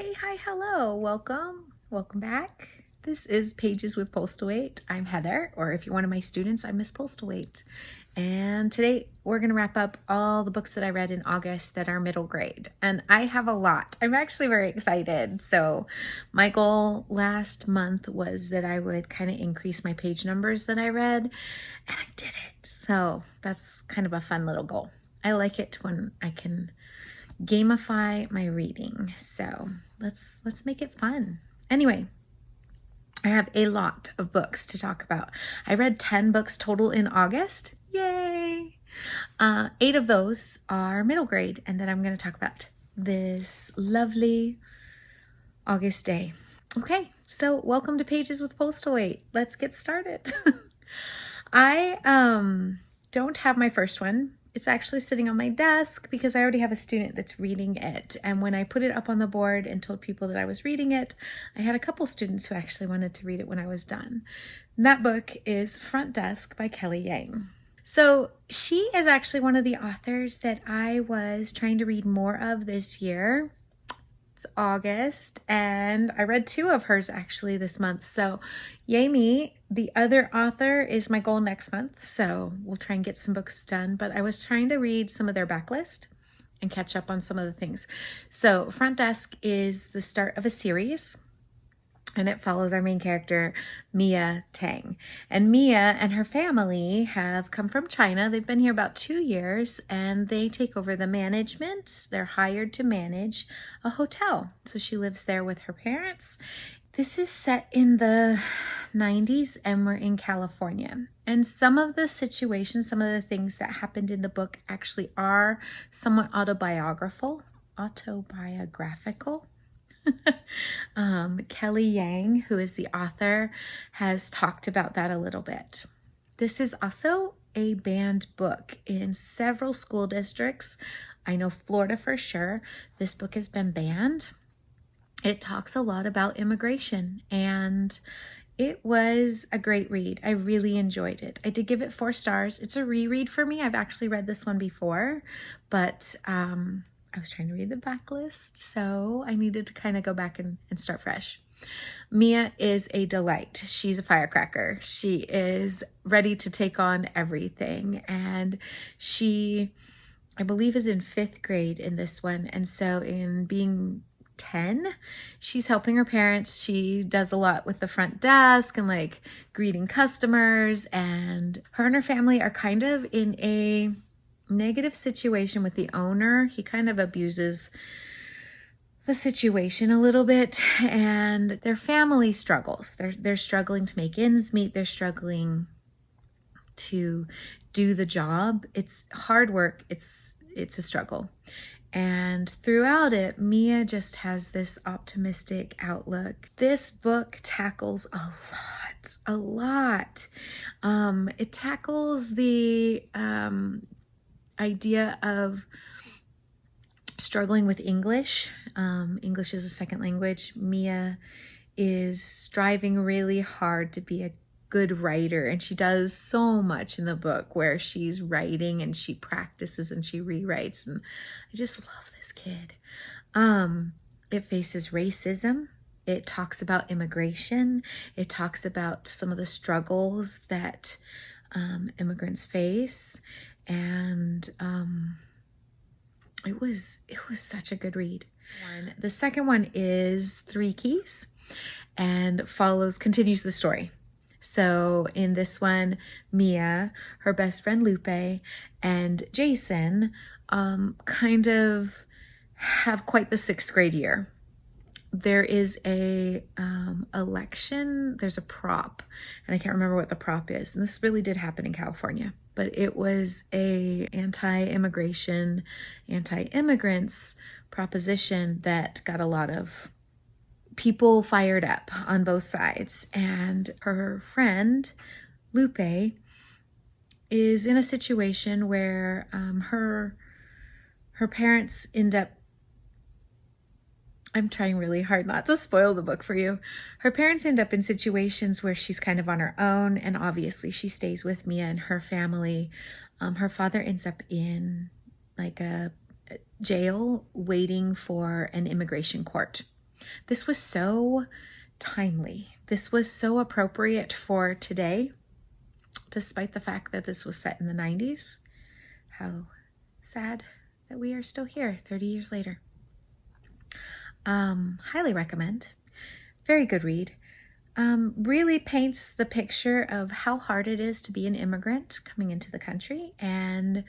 Hey, hi, hello, welcome back. This is Pages with Postlethwaite. I'm Heather, or if you're one of my students, I'm Miss Postlethwaite. And today we're going to wrap up all the books that I read in August that are middle grade. And I have a lot. I'm actually very excited. So my goal last month was that I would kind of increase my page numbers that I read, and I did it. So that's kind of a fun little goal. I like it when I can gamify my reading. So let's make it fun. Anyway, I have a lot of books to talk about. I read 10 books total in August. Yay! 8 of those are middle grade, and then I'm going to talk about this lovely August day. Okay, so welcome to Pages with Postlethwaite. Let's get started. I don't have my first one. It's actually sitting on my desk because I already have a student that's reading it. And when I put it up on the board and told people that I was reading it, I had a couple students who actually wanted to read it when I was done. And that book is Front Desk by Kelly Yang. So she is actually one of the authors that I was trying to read more of this year. It's August, and I read 2 of hers actually this month. So yay me. The other author is my goal next month, so we'll try and get some books done. But I was trying to read some of their backlist and catch up on some of the things. So Front Desk is the start of a series, and it follows our main character, Mia Tang. And Mia and her family have come from China. They've been here about 2 years, and they take over the management. They're hired to manage a hotel. So she lives there with her parents. This is set in the 90s, and we're in California. And some of the situations, some of the things that happened in the book actually are somewhat autobiographical. Kelly Yang, who is the author, has talked about that a little bit. This is also a banned book in several school districts. I know Florida for sure. This book has been banned. It talks a lot about immigration, and it was a great read. I really enjoyed it. I did give it 4 stars. It's a reread for me. I've actually read this one before, but I was trying to read the backlist, so I needed to kind of go back and start fresh. Mia is a delight. She's a firecracker. She is ready to take on everything, and she, I believe, is in 5th grade in this one. And so in being 10, she's helping her parents. She does a lot with the front desk and like greeting customers, and her family are kind of in a negative situation with the owner. He kind of abuses the situation a little bit, and their family struggles. They're struggling to make ends meet. They're struggling to do the job. It's hard work. It's a struggle. And throughout it, Mia just has this optimistic outlook. This book tackles a lot. It tackles the idea of struggling with English. English is a second language. Mia is striving really hard to be a good writer, and she does so much in the book where she's writing and she practices and she rewrites, and I just love this kid. It faces racism. It talks about immigration. It talks about some of the struggles that immigrants face, and it was such a good read. The second one is 3 Keys and continues the story. So in this one, Mia, her best friend Lupe, and Jason kind of have quite the 6th grade year. There is a election, there's a prop, and I can't remember what the prop is. And this really did happen in California, but it was a anti-immigration, anti-immigrants proposition that got a lot of people fired up on both sides. And her friend, Lupe, is in a situation where her parents end up, I'm trying really hard not to spoil the book for you. Her parents end up in situations where she's kind of on her own, and obviously she stays with Mia and her family. Her father ends up in like a jail waiting for an immigration court. This was so timely. This was so appropriate for today, despite the fact that this was set in the 90s. How sad that we are still here 30 years later. Highly recommend. Very good read. Really paints the picture of how hard it is to be an immigrant coming into the country, and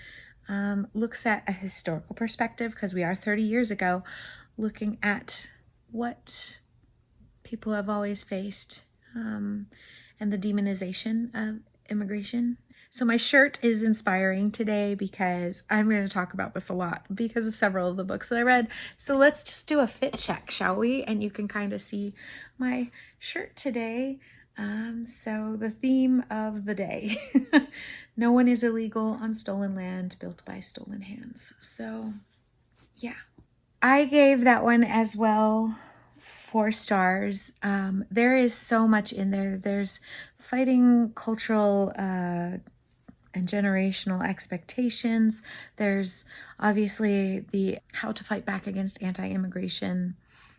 looks at a historical perspective, because we are 30 years ago, looking at what people have always faced, and the demonization of immigration. So my shirt is inspiring today because I'm going to talk about this a lot because of several of the books that I read. So let's just do a fit check, shall we? And you can kind of see my shirt today. So the theme of the day, no one is illegal on stolen land built by stolen hands. So yeah, I gave that one as well 4 stars. There is so much in there. There's fighting cultural and generational expectations. There's obviously the how to fight back against anti-immigration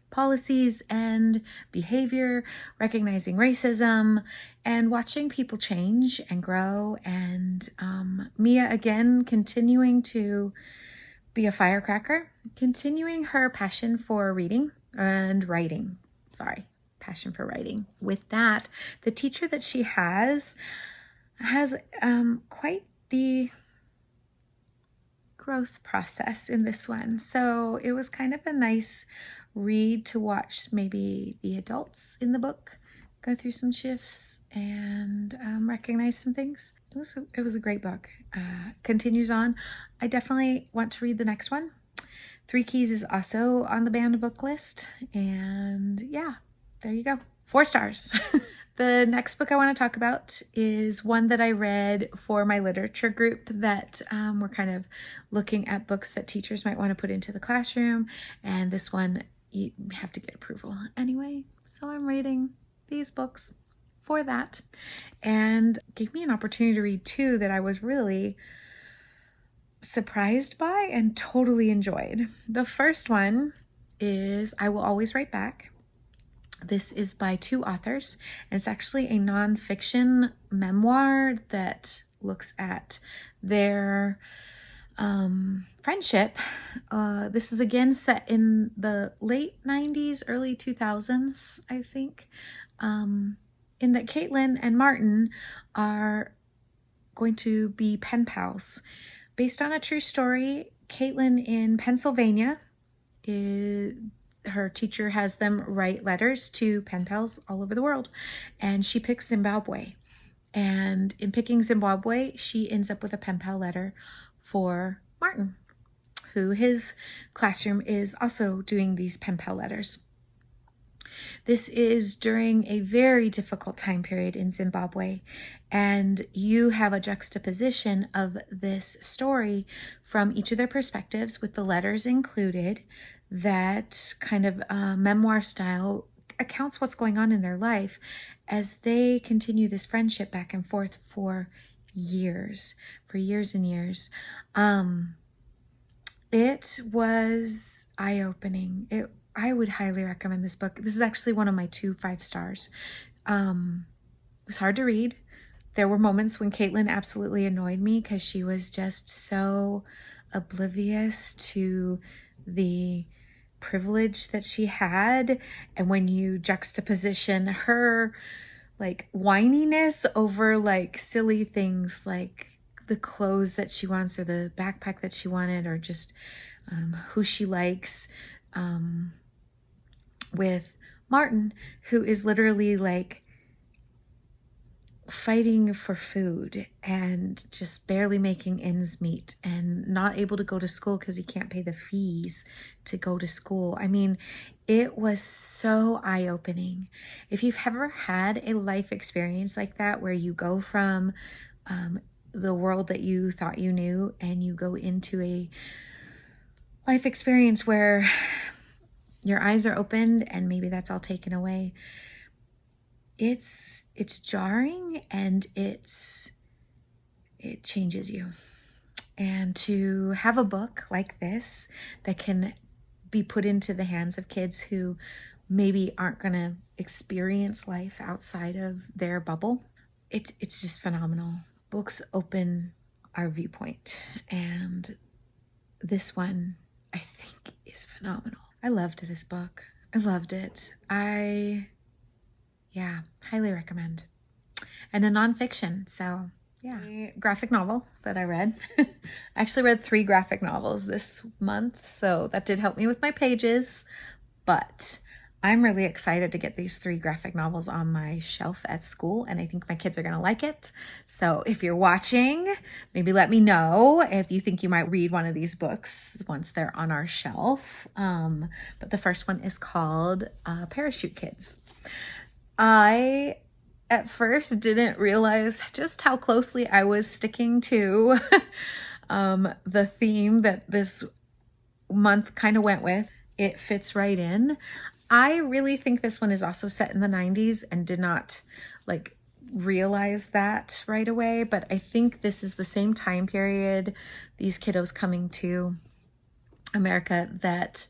policies and behavior, recognizing racism, and watching people change and grow. And Mia, again, continuing to be a firecracker, continuing her passion for reading and writing. Passion for writing. With that, the teacher that she has quite the growth process in this one. So it was kind of a nice read to watch maybe the adults in the book go through some shifts and recognize some things. It was a great book. Continues on. I definitely want to read the next one. 3 Keys is also on the banned book list. And yeah, there you go. 4 stars. The next book I want to talk about is one that I read for my literature group that we're kind of looking at books that teachers might want to put into the classroom. And this one, you have to get approval anyway. So I'm reading these books for that. And gave me an opportunity to read 2 that I was really surprised by and totally enjoyed. The first one is I Will Always Write Back. This is by 2 authors, and it's actually a nonfiction memoir that looks at their friendship. This is again set in the late 90s, early 2000s, I think, in that Caitlin and Martin are going to be pen pals. Based on a true story, Caitlin in Pennsylvania her teacher has them write letters to pen pals all over the world, and she picks Zimbabwe. And in picking Zimbabwe, she ends up with a pen pal letter for Martin, who his classroom is also doing these pen pal letters. This is during a very difficult time period in Zimbabwe, and you have a juxtaposition of this story from each of their perspectives with the letters included. That kind of memoir style accounts what's going on in their life as they continue this friendship back and forth for years and years. It was eye-opening. I would highly recommend this book. This is actually one of my 2 5 stars. It was hard to read. There were moments when Caitlin absolutely annoyed me because she was just so oblivious to the privilege that she had. And when you juxtaposition her like whininess over like silly things like the clothes that she wants or the backpack that she wanted or just who she likes, with Martin, who is literally like fighting for food and just barely making ends meet and not able to go to school because he can't pay the fees to go to school. I mean, it was so eye-opening. If you've ever had a life experience like that where you go from the world that you thought you knew and you go into a life experience where your eyes are opened and maybe that's all taken away, it's jarring and it changes you. And to have a book like this that can be put into the hands of kids who maybe aren't going to experience life outside of their bubble. It's just phenomenal. Books open our viewpoint, and this one I think is phenomenal. I loved this book. I loved it. Yeah, highly recommend. And a nonfiction, so yeah. A graphic novel that I read. I actually read 3 graphic novels this month, so that did help me with my pages, but I'm really excited to get these 3 graphic novels on my shelf at school, and I think my kids are going to like it. So if you're watching, maybe let me know if you think you might read one of these books once they're on our shelf. But the first one is called Parachute Kids. I, at first, didn't realize just how closely I was sticking to the theme that this month kind of went with. It fits right in. I really think this one is also set in the 90s and did not like realize that right away, but I think this is the same time period, these kiddos coming to America, that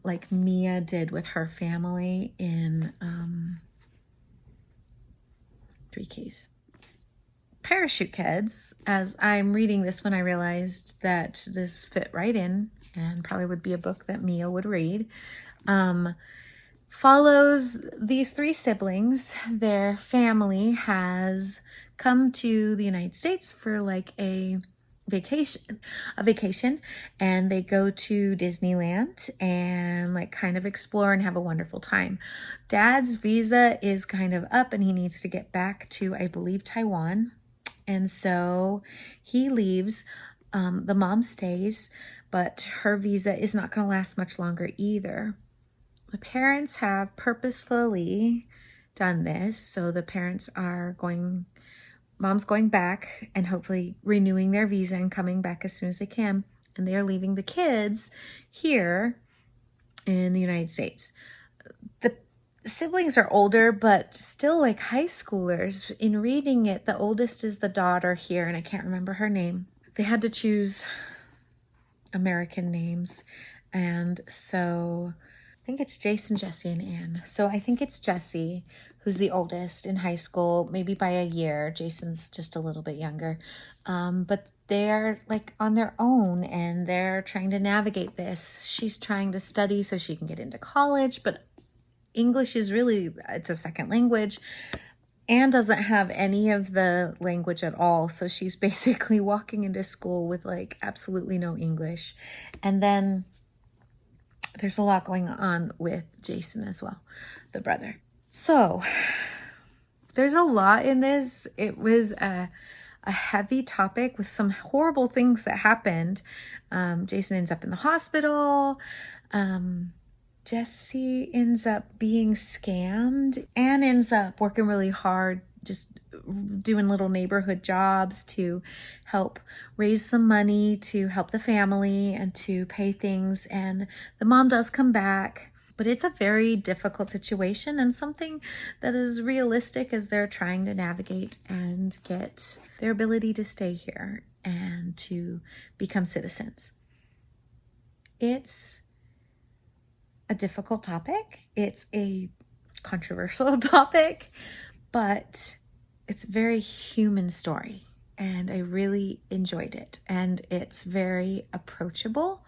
like Mia did with her family in 3 Keys. Parachute Kids, as I'm reading this one, I realized that this fit right in and probably would be a book that Mia would read. Follows these 3 siblings. Their family has come to the United States for like a vacation, and they go to Disneyland and like kind of explore and have a wonderful time. Dad's visa is kind of up and he needs to get back to, I believe, Taiwan. And so he leaves. The mom stays, but her visa is not going to last much longer either. The parents have purposefully done this. So the parents are mom's going back and hopefully renewing their visa and coming back as soon as they can. And they are leaving the kids here in the United States. The siblings are older, but still like high schoolers. In reading it, the oldest is the daughter here, and I can't remember her name. They had to choose American names. And so I think it's Jason, Jesse, and Anne. So I think it's Jesse, who's the oldest in high school, maybe by a year. Jason's just a little bit younger. But they're like on their own and they're trying to navigate this. She's trying to study so she can get into college, but English is really, it's a second language. Anne doesn't have any of the language at all. So she's basically walking into school with like absolutely no English. And then there's a lot going on with Jason as well, the brother. So there's a lot in this. It was a heavy topic with some horrible things that happened. Jason ends up in the hospital. Jesse ends up being scammed. Anne ends up working really hard, just doing little neighborhood jobs to help raise some money to help the family and to pay things. And the mom does come back, but it's a very difficult situation and something that is realistic as they're trying to navigate and get their ability to stay here and to become citizens. It's a difficult topic. It's a controversial topic, but it's a very human story and I really enjoyed it. And it's very approachable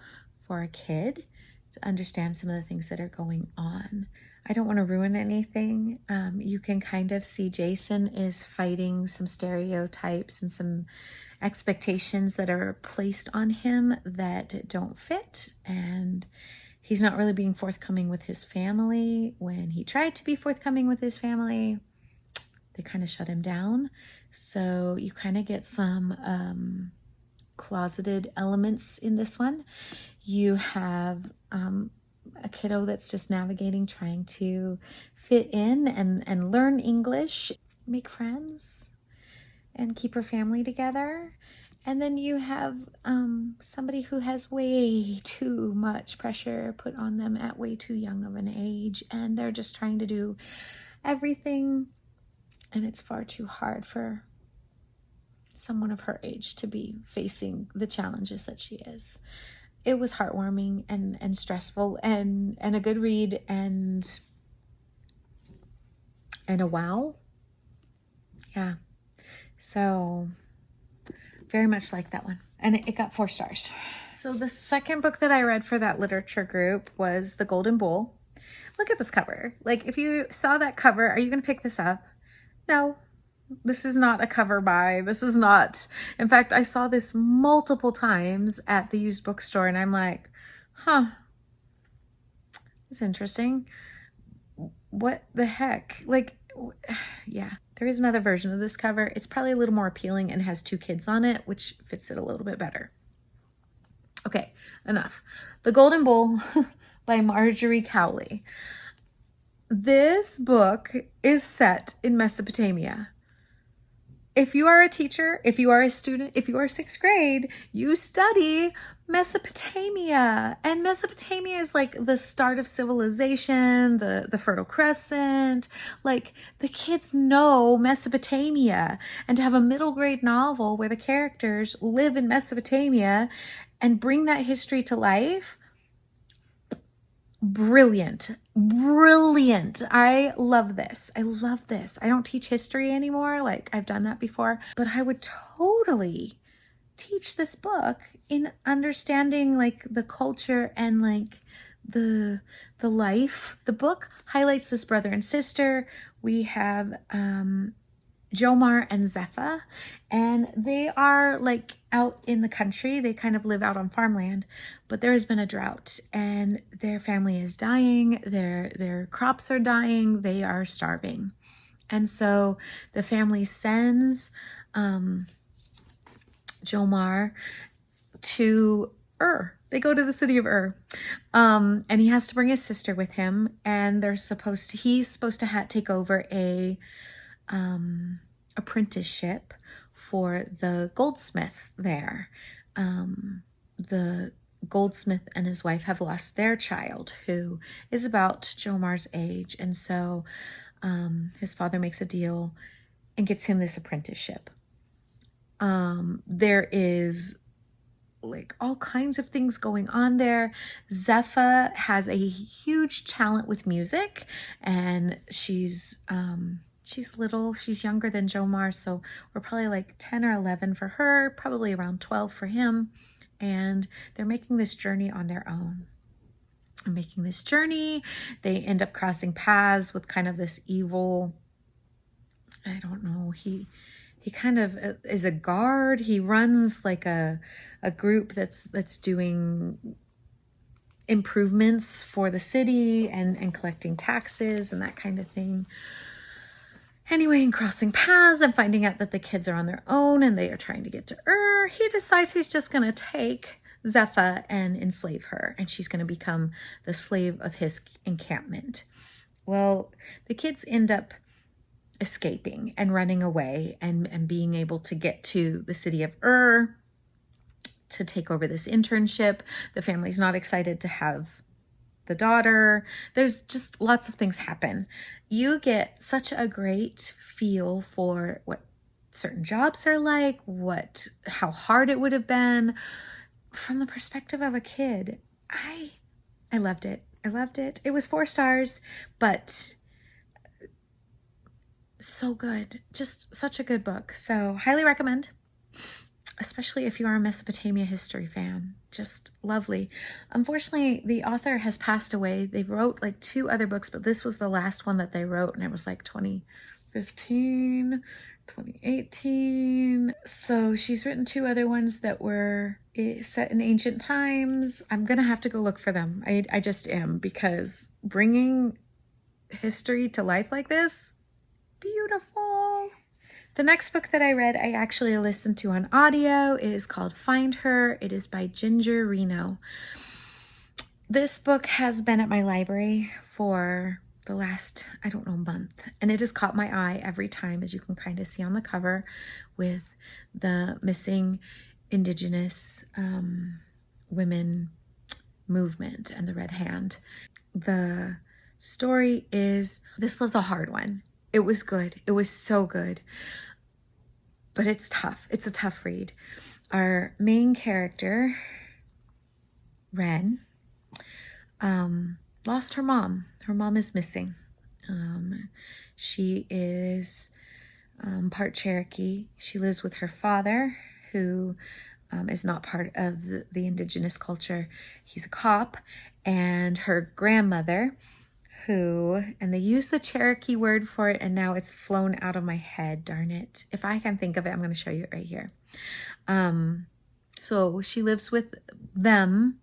for a kid to understand some of the things that are going on. I don't want to ruin anything. You can kind of see Jason is fighting some stereotypes and some expectations that are placed on him that don't fit. And he's not really being forthcoming with his family. When he tried to be forthcoming with his family, they kind of shut him down. So you kind of get some closeted elements in this one. You have a kiddo that's just navigating, trying to fit in and learn English, make friends, and keep her family together. And then you have somebody who has way too much pressure put on them at way too young of an age, and they're just trying to do everything, and it's far too hard for someone of her age to be facing the challenges that she is. it was heartwarming and stressful and a good read and a wow. Yeah. So very much like that one. And it got 4 stars. So the second book that I read for that literature group was The Golden Bull. Look at this cover. Like, if you saw that cover, are you going to pick this up? No, this is not a cover buy. This is not. In fact, I saw this multiple times at the used bookstore and I'm like, huh, it's interesting. What the heck? Like, yeah, there is another version of this cover. It's probably a little more appealing and has 2 kids on it, which fits it a little bit better. Okay, enough. The Golden Bull by Marjorie Cowley. This book is set in Mesopotamia. If you are a teacher, if you are a student, if you are 6th grade, you study Mesopotamia. And Mesopotamia is like the start of civilization, the Fertile Crescent. Like, the kids know Mesopotamia. And to have a middle grade novel where the characters live in Mesopotamia and bring that history to life, brilliant, brilliant. I love this. I love this. I don't teach history anymore. Like, I've done that before, but I would totally teach this book in understanding like the culture and like the life. The book highlights this brother and sister. We have Jomar and Zepha, and they are like out in the country. They kind of live out on farmland, but there has been a drought and their family is dying. Their crops are dying. They are starving. And so the family sends Jomar to Ur. They go to the city of Ur, and he has to bring his sister with him, and he's supposed to take over a apprenticeship for the goldsmith there. The goldsmith and his wife have lost their child, who is about Jomar's age, and so his father makes a deal and gets him this apprenticeship. There is like all kinds of things going on there. Zepha has a huge talent with music, and she's little, she's younger than Jomar, so we're probably like 10 or 11 for her, probably around 12 for him, and they're making this journey on their own. Making this journey, they end up crossing paths with kind of this evil, I don't know, he kind of is a guard. He runs like a group that's doing improvements for the city and collecting taxes and that kind of thing. Anyway, in crossing paths and finding out that the kids are on their own and they are trying to get to Ur, he decides he's just going to take Zepha and enslave her, and she's going to become the slave of his encampment. Well, the kids end up escaping and running away and being able to get to the city of Ur to take over this internship. The family's not excited to have the daughter. There's just lots of things happen. You get such a great feel for what certain jobs are like, how hard it would have been from the perspective of a kid. I loved it. I loved it. It was 4 stars, but so good. Just such a good book. So highly recommend, especially if you are a Mesopotamia history fan. Just lovely. Unfortunately, the author has passed away. They wrote like 2 other books, but this was the last one that they wrote, and it was like 2015, 2018. So she's written 2 other ones that were set in ancient times. I'm gonna have to go look for them. I just am, because bringing history to life like this, beautiful. The next book that I read, I actually listened to on audio. It is called Find Her. It is by Ginger Reno. This book has been at my library for the last, I don't know, month, and it has caught my eye every time, as you can kind of see on the cover, with the missing Indigenous women movement and the Red Hand. The story is, this was a hard one. It was good. It was so good. But it's tough. It's a tough read. Our main character Ren, lost her mom. Her mom is missing. She is part Cherokee. She lives with her father, who is not part of the indigenous culture. He's a cop. And her grandmother, who, and they use the Cherokee word for it, and now it's flown out of my head, darn it. If I can think of it, I'm going to show you it right here. So she lives with them,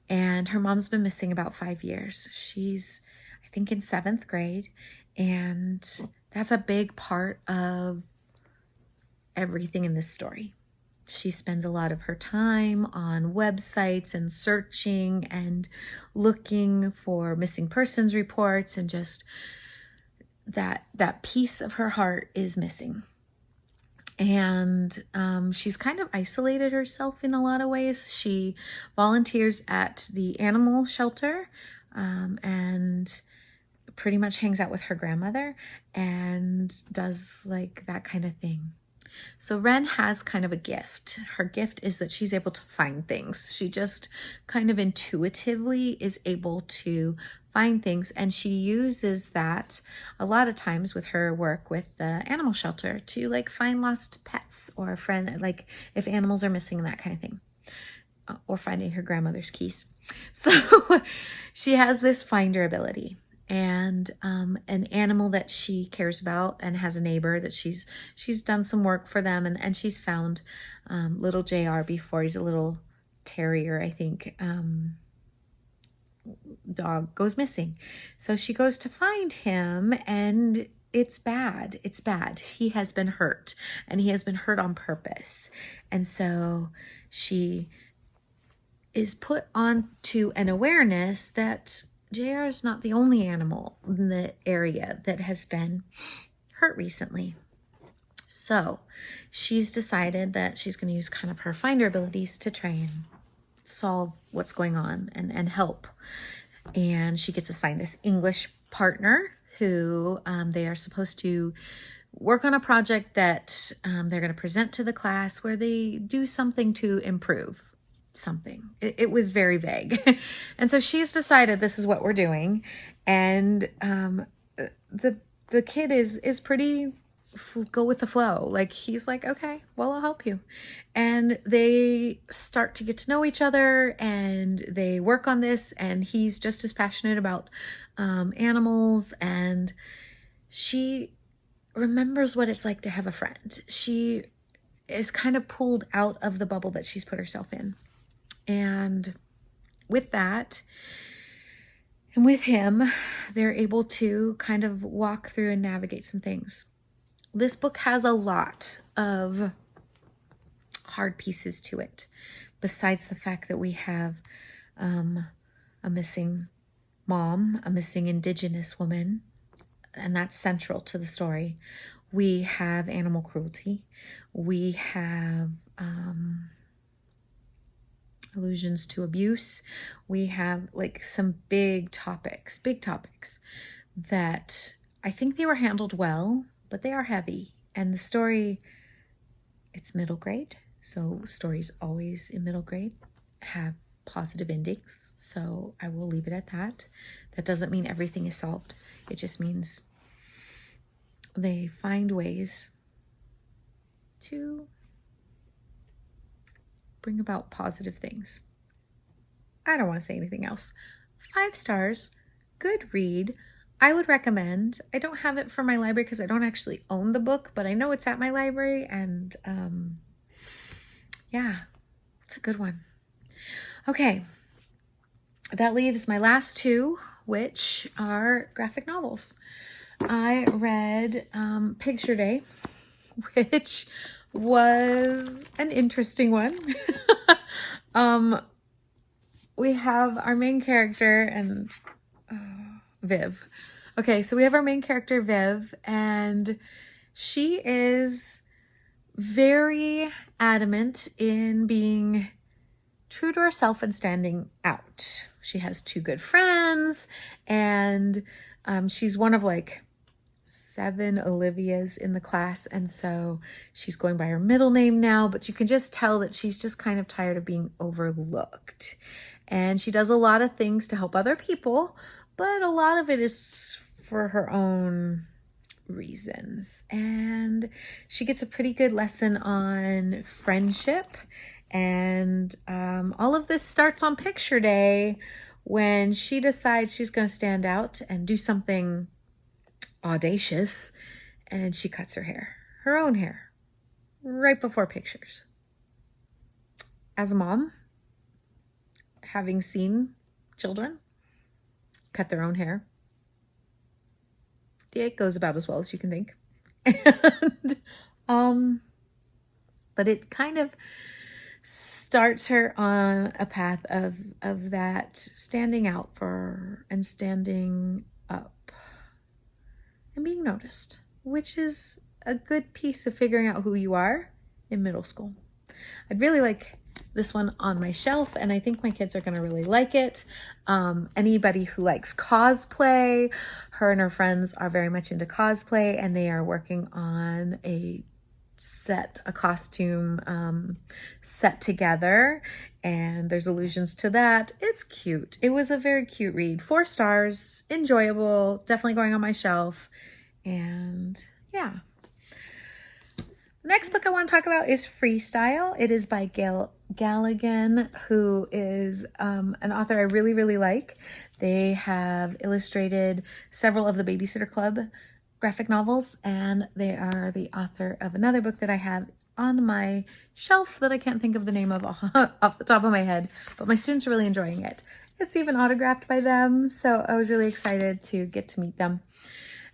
and her mom's been missing about 5 years. She's, I think, in 7th grade, and that's a big part of everything in this story. She spends a lot of her time on websites and searching and looking for missing persons reports, and just that piece of her heart is missing. And she's kind of isolated herself in a lot of ways. She volunteers at the animal shelter and pretty much hangs out with her grandmother and does like that kind of thing. So Ren has kind of a gift. Her gift is that she's able to find things. She just kind of intuitively is able to find things, and she uses that a lot of times with her work with the animal shelter to like find lost pets or a friend, like if animals are missing, that kind of thing, or finding her grandmother's keys. So she has this finder ability. And an animal that she cares about and has a neighbor that she's done some work for them, and she's found little JR before. He's a little terrier, I think. Dog goes missing. So she goes to find him, and it's bad. It's bad. He has been hurt, and he has been hurt on purpose. And so she is put onto an awareness that JR is not the only animal in the area that has been hurt recently. So she's decided that she's going to use kind of her finder abilities to try and solve what's going on and help. And she gets assigned this English partner who they are supposed to work on a project that they're going to present to the class where they do something to improve something. It was very vague. And so she's decided this is what we're doing. And the kid is pretty go with the flow. Like he's like, okay, well, I'll help you. And they start to get to know each other, and they work on this, and he's just as passionate about animals, and she remembers what it's like to have a friend. She is kind of pulled out of the bubble that she's put herself in. And with that, and with him, they're able to kind of walk through and navigate some things. This book has a lot of hard pieces to it, besides the fact that we have a missing mom, a missing Indigenous woman, and that's central to the story. We have animal cruelty. We have allusions to abuse. We have like some big topics that I think they were handled well, but they are heavy. And the story, it's middle grade. So stories always in middle grade have positive endings. So I will leave it at that. That doesn't mean everything is solved. It just means they find ways to bring about positive things. I don't want to say anything else. 5 stars, good read. I would recommend. I don't have it for my library because I don't actually own the book, but I know it's at my library, and yeah, it's a good one. Okay, that leaves my last 2, which are graphic novels. I read Picture Day, which was an interesting one. We have our main character and Viv. Okay, so we have our main character, Viv, and she is very adamant in being true to herself and standing out. She has 2 good friends, and she's one of like 7 Olivias in the class, and so she's going by her middle name now, but you can just tell that she's just kind of tired of being overlooked. and she does a lot of things to help other people, but a lot of it is for her own reasons. And she gets a pretty good lesson on friendship. And all of this starts on picture day when she decides she's going to stand out and do something audacious, and she cuts her own hair, right before pictures. As a mom, having seen children cut their own hair, it goes about as well as you can think. And, but it kind of starts her on a path of that standing out for and standing up and being noticed, which is a good piece of figuring out who you are in middle school. I'd really like this one on my shelf, and I think my kids are going to really like it. Anybody who likes cosplay, her and her friends are very much into cosplay, and they are working on a costume set together, and there's allusions to that. It's cute. It was a very cute read. 4 stars, enjoyable, definitely going on my shelf. And yeah. The next book I want to talk about is Freestyle. It is by Gail Galligan, who is an author I really, really like. They have illustrated several of the Babysitter Club graphic novels, and they are the author of another book that I have on my shelf that I can't think of the name of off the top of my head, but my students are really enjoying it. It's even autographed by them, so I was really excited to get to meet them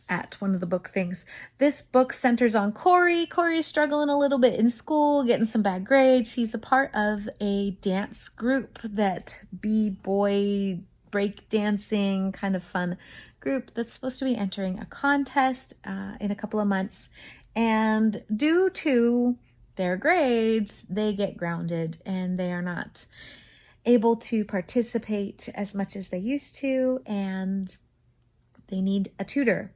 at one of the book things. This book centers on Corey. Corey is struggling a little bit in school, getting some bad grades. He's a part of a dance group, that b-boy break dancing kind of fun group that's supposed to be entering a contest in a couple of months. And due to their grades, they get grounded and they are not able to participate as much as they used to, and they need a tutor.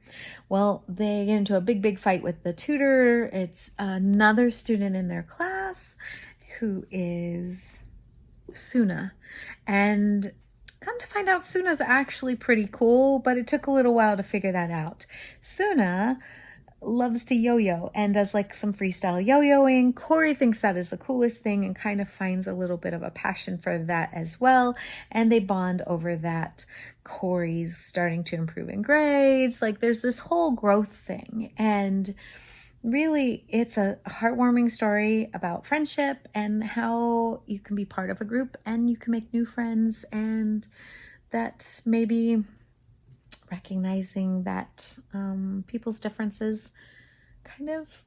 Well, they get into a big fight with the tutor. It's another student in their class who is Suna. And come to find out, Suna's actually pretty cool, but it took a little while to figure that out. Suna loves to yo-yo and does like some freestyle yo-yoing. Corey thinks that is the coolest thing and kind of finds a little bit of a passion for that as well. And they bond over that. Corey's starting to improve in grades. Like, there's this whole growth thing. And really, it's a heartwarming story about friendship and how you can be part of a group and you can make new friends, and that maybe recognizing that people's differences kind of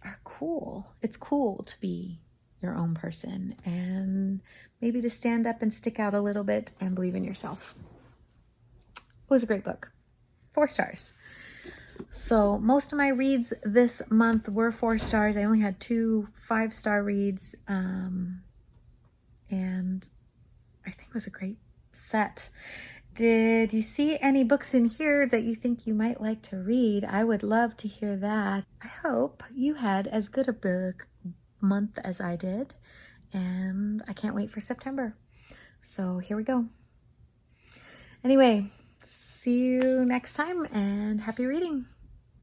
are cool. It's cool to be your own person and maybe to stand up and stick out a little bit and believe in yourself. It was a great book. 4 stars. So most of my reads this month were 4 stars. I only had 2 5-star reads, and I think it was a great set. Did you see any books in here that you think you might like to read? I would love to hear that. I hope you had as good a book month as I did, and I can't wait for September. So here we go. Anyway, see you next time, and happy reading.